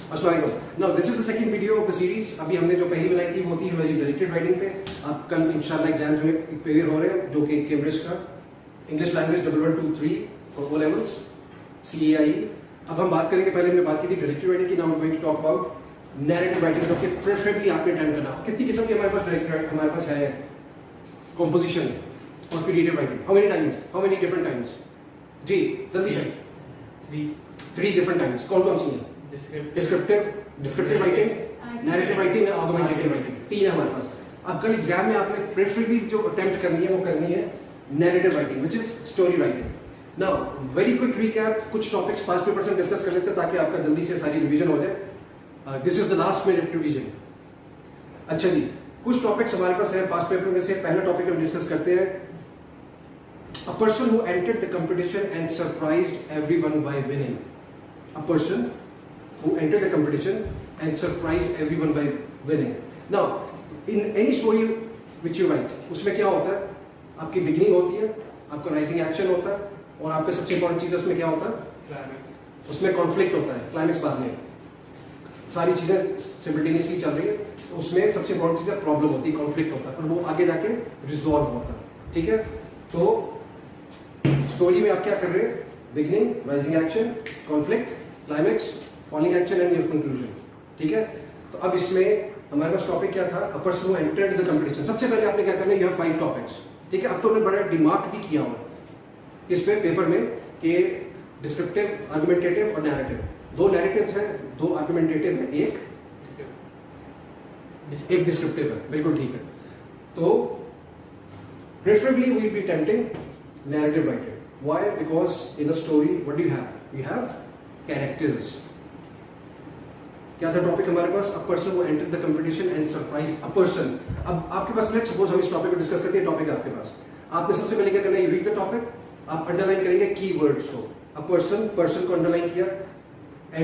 अस्सलाम वालेकुम। Now this is the second video of the series. अभी हमने जो पहली बनाई थी वो थी हमारी डायरेक्टेड राइटिंग पे। अब कल इंशाल्लाह एग्जाम्स में प्रिपेयर हो रहे हैं जो कि कैम्ब्रिज का English language 1123 for O levels CAIE। अब हम बात करेंगे, पहले हमने बात की थी डायरेक्टेड राइटिंग की, now we are going to talk about narrative writing जो कि प्रेफरेबली आपने टाइम करना। कितनी किस्म की हमारे पास डायरेक्टेड हमारे पास है कंपोजिशन और creative writing. How many times, how many different times? जी जल्दी से। 3 डिफरेंट टाइम्स। कौन कौन सी हैं? डिस्क्रिप्टिव राइटिंग, नैरेटिव राइटिंग और आर्गुमेंटेटिव राइटिंग। 3 है हमारे पास। अब कल एग्जाम में आपने प्रेफरेबली जो अटेम्प्ट करनी है वो करनी है narrative writing which is story writing. Now very quick recap, कुछ टॉपिक्स पास्ट पेपर से डिस्कस कर लेते हैं ताकि आपका जल्दी से सारी रिवीजन हो जाए। This is the last minute revision. अच्छा जी, कुछ टॉपिक्स हमारे पास है पास्ट पेपर में से। पहला टॉपिक हम डिस्कस करते हैं, a person who entered the competition and surprised everyone by winning. A person who entered the competition and surprised everyone by winning. Now, in any story which you write, उसमें क्या होता है? आपकी beginning होती है, आपका राइजिंग एक्शन होता है, और आपके सबसे इंपॉर्टेंट चीज उसमें क्या होता है? क्लाइमेक्स। उसमें कॉन्फ्लिक्ट होता है, क्लाइमेक्स बाद में। सारी चीजें सिमिल्टेनियसली चल रही है तो उसमें सबसे इंपॉर्टेंट चीज प्रॉब्लम होती है, कॉन्फ्लिक्ट होता है, और वो आगे जाके रिजॉल्व होता है। ठीक है, तो स्टोरी में आप क्या कर रहे हैं? Beginning, rising action, conflict, climax, falling action and your conclusion. ठीक है, तो अब इसमें हमारे पास टॉपिक क्या था? अ person who entered the competition. सबसे पहले आपने क्या करना है? You have 5 topics. ठीक है, अब तो हमने बड़ा दिमाग भी किया हुआ इस पे पेपर में कि डिस्क्रिप्टिव, आर्गुमेंटेटिव और नैरेटिव। 2 नैरेटिव्स हैं, 2 आर्गुमेंटेटिव है, एक डिस्क्रिप्टिव है। बिल्कुल ठीक है। तो preferably we will be tempting narrative writing. Why? Because in a story, what do you have? You have characters. क्या था टॉपिक हमारे पास? A person who entered the competition and surprised a person. अब आपके पास, लेट्स सपोज हम इस topic को discuss करते हैं। टॉपिक आपके पास, आपने सबसे पहले क्या करना है? You read the topic, आप अंडरलाइन करेंगे कीवर्ड्स को। A person को अंडरलाइन किया,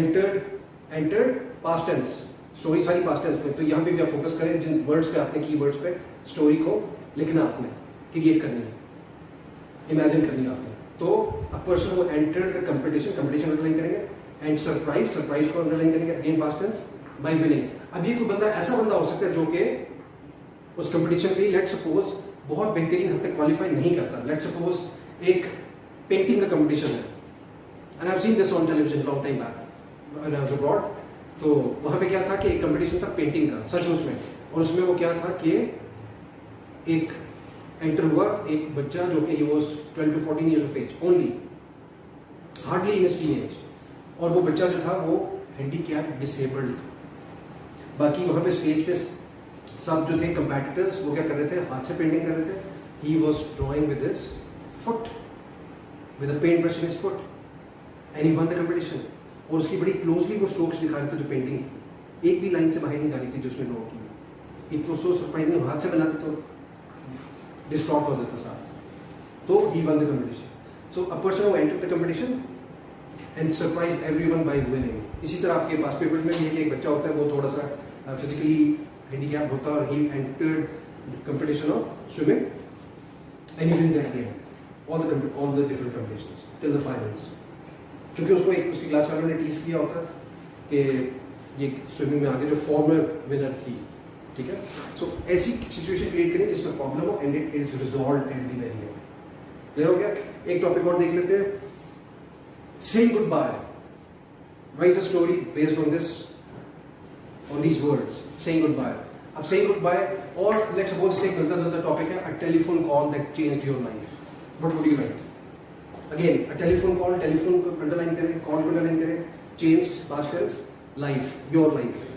entered past tense, स्टोरी सारी पास्ट टेंस में। तो यहाँ पे भी आप फोकस करें जिन वर्ड्स पे, आपने कीवर्ड्स पे स्टोरी को लिखना, आपने क्रिएट करनी है, इमेजिन करनी है आपने। तो a person who entered the competition, competition underline करेंगे, एंड सरप्राइज को अंडरलाइन करेंगे, again past tense, by winning. अब ये कोई बंदा, ऐसा बंदा हो सकता है जो कि उस कंपटीशन के लिए लेट्स सपोज बहुत बेहतरीन हद तक क्वालिफाई नहीं करता। लेट्स सपोज एक पेंटिंग का कंपटीशन है, and I have seen this on television long time back when I was abroad. तो वहां पे क्या था कि एक कंपटीशन था पेंटिंग का, सच में, और उसमें वो क्या था कि एक एंटर हुआ एक बच्चा जो कि he was 12 to 14 years of age only, hardly in his teenage, और वो बच्चा जो था वो हैंडीकैप डिसेबल्ड था। बाकी वहाँ पे स्टेज पे सब जो थे कंपेटिटर्स वो क्या कर रहे थे? हाथ से पेंटिंग कर रहे थे। he was drawing with his foot, with a paint brush in his foot, and he won the competition। और उसकी बड़ी क्लोजली वो स्ट्रोक्स दिखा रहे थे, जो पेंटिंग थी एक भी लाइन से बाहर नहीं जा रही थी जो उसने ड्रॉ की। इट वाज सो सरप्राइजिंग, हाथ से बनाते तो डिस्टॉर्ट हो जाता सारा। तो he won the competition. So a person who entered the competition and surprised everyone by winning. इसी तरह आपके पास पेपर्स में भी है कि एक बच्चा होता है वो थोड़ा सा फिजिकली हैंडीकैप होता है, और he entered the competition of swimming and he wins at the end all the different competitions till the finals. क्योंकि उसको एक उसकी क्लास वालों ने टीज किया होता है कि ये स्विमिंग में आगे जो फॉर्मर विनर थी। ठीक है, सो ऐसी सिचुएशन क्रिएट करें जिसमें प्रॉब्लम हो and it is resolved at the very end. Clear हो गया? एक टॉपिक और देख लेते हैं, saying goodbye. Write a story based on this, on these words, saying goodbye. अब सेइंग गुड बाय, और लेट्स सपोज से एक मिलता टॉपिक है, a telephone call that changed your life. What would you write? Again a telephone call, telephone को underline करें, call को underline करें, changed past tense, life, your life.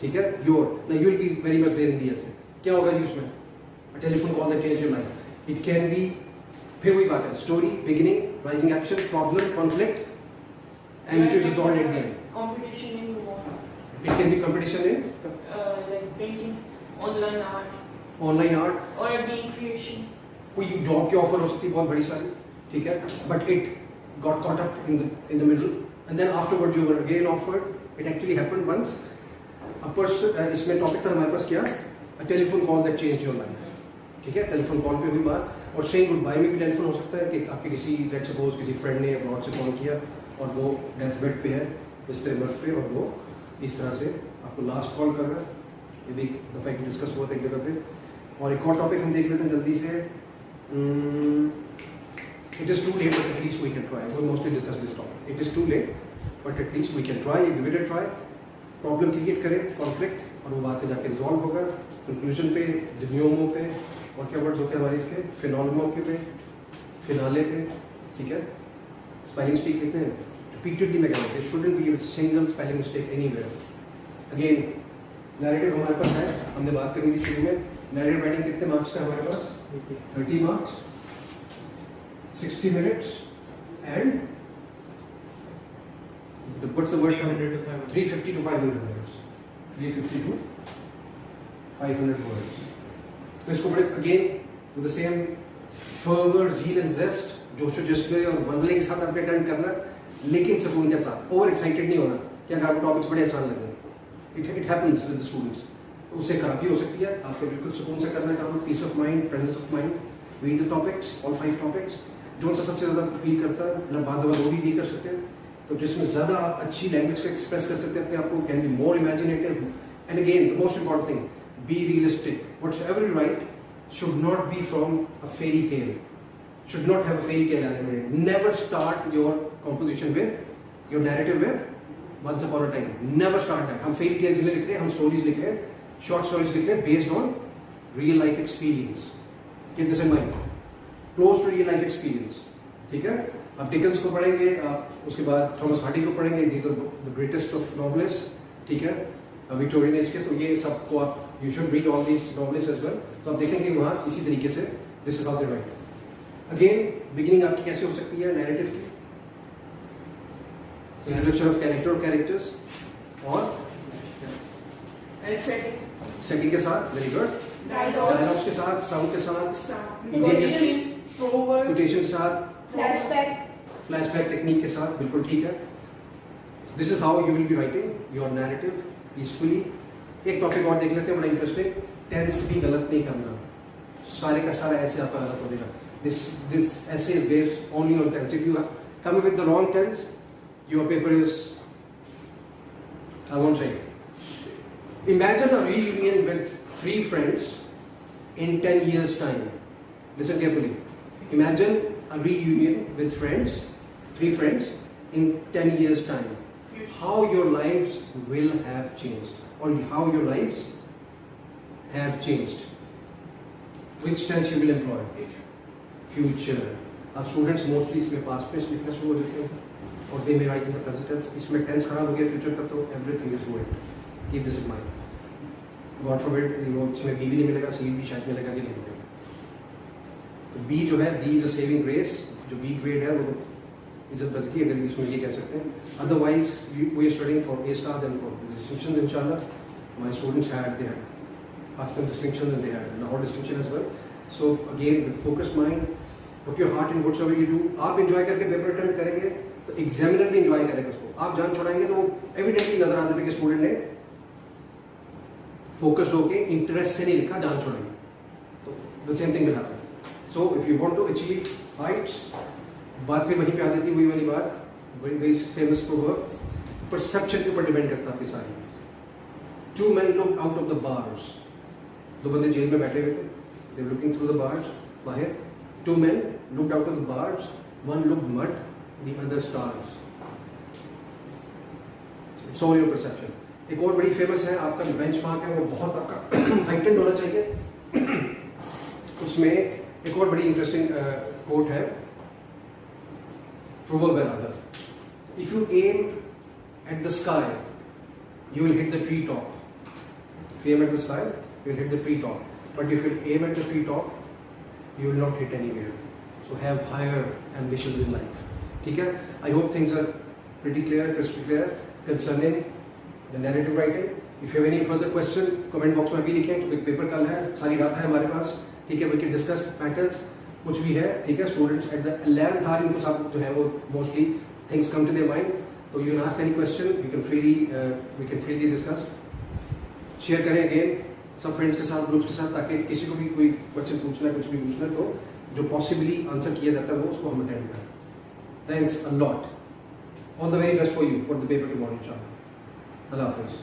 ठीक है, your, now you will be very much there in the essay। क्या होगा जी उसमें? A telephone call that changed your life. It can be, फिर वही बात है, story, beginning, rising action, problem, conflict, and it is resolved at the end. Competition in what? It can be competition in Like painting, online art, or a game creation. कोई job की offer हो सकती है बहुत बड़ी सारी, ठीक है, but it got caught up in the middle, and then afterwards you were again offered. It actually happened once. A person, इसमें टॉपिक था हमारे पास क्या? A telephone call that changed your life। ठीक है, टेलीफोन कॉल पे हुई बात, और सेइंग गुड बाय में भी टेलीफोन हो सकता है कि आपके किसी लेट्स सपोज किसी फ्रेंड ने अब्रॉड से कॉल किया और वो डेथ बेड पे है, इस फ्रेमवर्क पे, और वो इस तरह से आपको लास्ट कॉल कर रहा है। ये भी दफ़ा एक डिस्कस हुआ था एक जगह पे। और एक और टॉपिक हम देख लेते हैं जल्दी से। It is too late but at least we can try. We mostly discuss this topic. It is too late but at least we can try, give it a try. Problem create करें, कॉन्फ्लिक्ट, और वो बातें जाके रिजॉल्व होगा। Conclusion पे, नियमों पे, और क्या वर्ड्स होते हैं हमारे इसके, फिनॉलमो के पे, फिनाले पे, ठीक है। स्पेलिंग मिस्टेक लिखते हैं रिपीटेडली, मैं कहता हूँ shouldn't be single spelling mistake anywhere. Again narrative हमारे पास है, हमने बात करनी थी शुरू में। नैरेटिव राइटिंग कितने मार्क्स का हमारे पास? 30 marks, 60 minutes, and what's the word? 350 to 500 words. 350 to 500 words. तो इसको बड़े again with the same fervour, zeal and zest, जोश और जज्बे और वल्वले के साथ आपने अटेंड करना, लेकिन सुकून के साथ। ओवर एक्साइटेड नहीं होना कि अगर आपको टॉपिक्स बड़े आसान लगे। It happens with the students. उससे खराबी हो सकती है। आपको बिल्कुल सुकून से करना काम, peace of mind, presence of mind. Read the topics, all 5 topics. जो सा सबसे ज़्यादा फील करता है, मतलब बात वो भी कर सकते हैं। तो जिसमें ज़्यादा आप अच्छी लैंग्वेज को एक्सप्रेस कर सकते हैं अपने आप को, can be more imaginative. And again the most important thing, be realistic. Whatever you right should not be from a fairy tale, should not have a fairy tale element. Never start your composition with your narrative with once upon a time. Never start that. हम fairy tales नहीं लिख रहे, हम stories लिख रहे हैं, short stories लिख रहे हैं based on real life experience. Keep this in mind. Close to real life experience. ठीक है? आप डिकन्स को पढ़ेंगे, आप उसके बाद थॉमस हार्डी को पढ़ेंगे, these are the greatest of novelists. ठीक है? विक्टोरियन एज के, तो ये सबको आप you should read all these novels as well. तो आप देखेंगे वहाँ इसी तरीके से this is how they write. Again beginning आपकी कैसे हो सकती है नैरेटिव की? इंट्रोडक्शन ऑफ कैरेक्टर और कैरेक्टर्स, और सेटिंग के साथ, वेरी गुड, डायलॉग्स के साथ, साउंड के साथ, कोटेशन के साथ, फ्लैशबैक टेक्निक के साथ, बिल्कुल ठीक है। This is how you will be writing your narrative peacefully. एक टॉपिक और देख लेते हैं, बड़ा इंटरेस्टिंग। टेंस भी गलत नहीं करना, सारे का सारा ऐसे आपका गलत हो जाएगा। This essay is based only on tense. If you come with the wrong tense, your paper is, I won't say. Imagine a reunion with 3 friends in 10 years time. Listen carefully. Imagine a reunion with friends, 3 friends in 10 years time. How your lives will have changed, or how your lives have changed. Which tense you will employ? Future. अब students mostly इसमें past में लिखना शुरू हो जाते हैं और they may write in the present tense. इसमें टेंस खराब हो गया फ्यूचर का, तो everything is ruined. Keep this in mind. God forbid इसमें बी भी नहीं मिलेगा, सी भी शायद मिलेगा कि नहीं मिलेगा। तो बी जो है, B is a saving grace. जो बी ग्रेड है वो इज्जत बच गई, अगर इसमें ये कह सकते हैं। Otherwise we are studying for a star and for the distinctions इंशाल्लाह। My students had they had Pakistan distinctions and they had Lahore distinction as well. So again with focused mind, put your heart in whatsoever you do. आप enjoy करके paper attempt करेंगे तो examiner भी enjoy करेगा उसको। आप जान छोड़ाएंगे तो वो एविडेंटली नजर आ जाता है कि स्टूडेंट ने फोकस्ड होके इंटरेस्ट से नहीं लिखा, जान छोड़ेंगे। तो the same thing will happen. So if you want to achieve heights, बात फिर वहीं पे आ जाती है, वही वाली बात, very famous proverb, परसेप्शन के ऊपर डिपेंड करता है आपकी सारी। 2 men looked out of the bars. 2 बंदे जेल में बैठे हुए थे, they were looking through the bars, बाहर। 2 men looked out of the bars, one looked mud, the other stars. It's all your perception. एक और बड़ी फेमस है, आपका जो बेंचमार्क है वो बहुत आपका हाइटेंड होना चाहिए। उसमें एक और बड़ी इंटरेस्टिंग कोट है, proverb है rather. If you aim at the sky, you will hit the tree top. If you aim at the sky, you will hit the tree top. But if you aim at the tree top, you will not hit anywhere. So have higher ambitions in life. ठीक है? I hope things are pretty clear, crystal clear concerning the narrative writing. If you have any further question, comment box में भी लिखें, क्योंकि paper कल है, सारी रात है हमारे पास। ठीक है? We can discuss matters, कुछ भी है। ठीक है? Students at the 11th hour इनको सब जो है वो mostly things come to their mind. So you can ask any question, we can freely discuss. Share करें again सब फ्रेंड्स के साथ, ग्रुप्स के साथ, ताकि किसी को भी कोई क्वेश्चन पूछना है, कुछ भी पूछना है, तो जो पॉसिबली आंसर किया जाता है वो उसको हम अटेंड करें। Thanks a lot. All the very best for you for the paper tomorrow इंशाल्लाह। अल्लाह हाफिज़।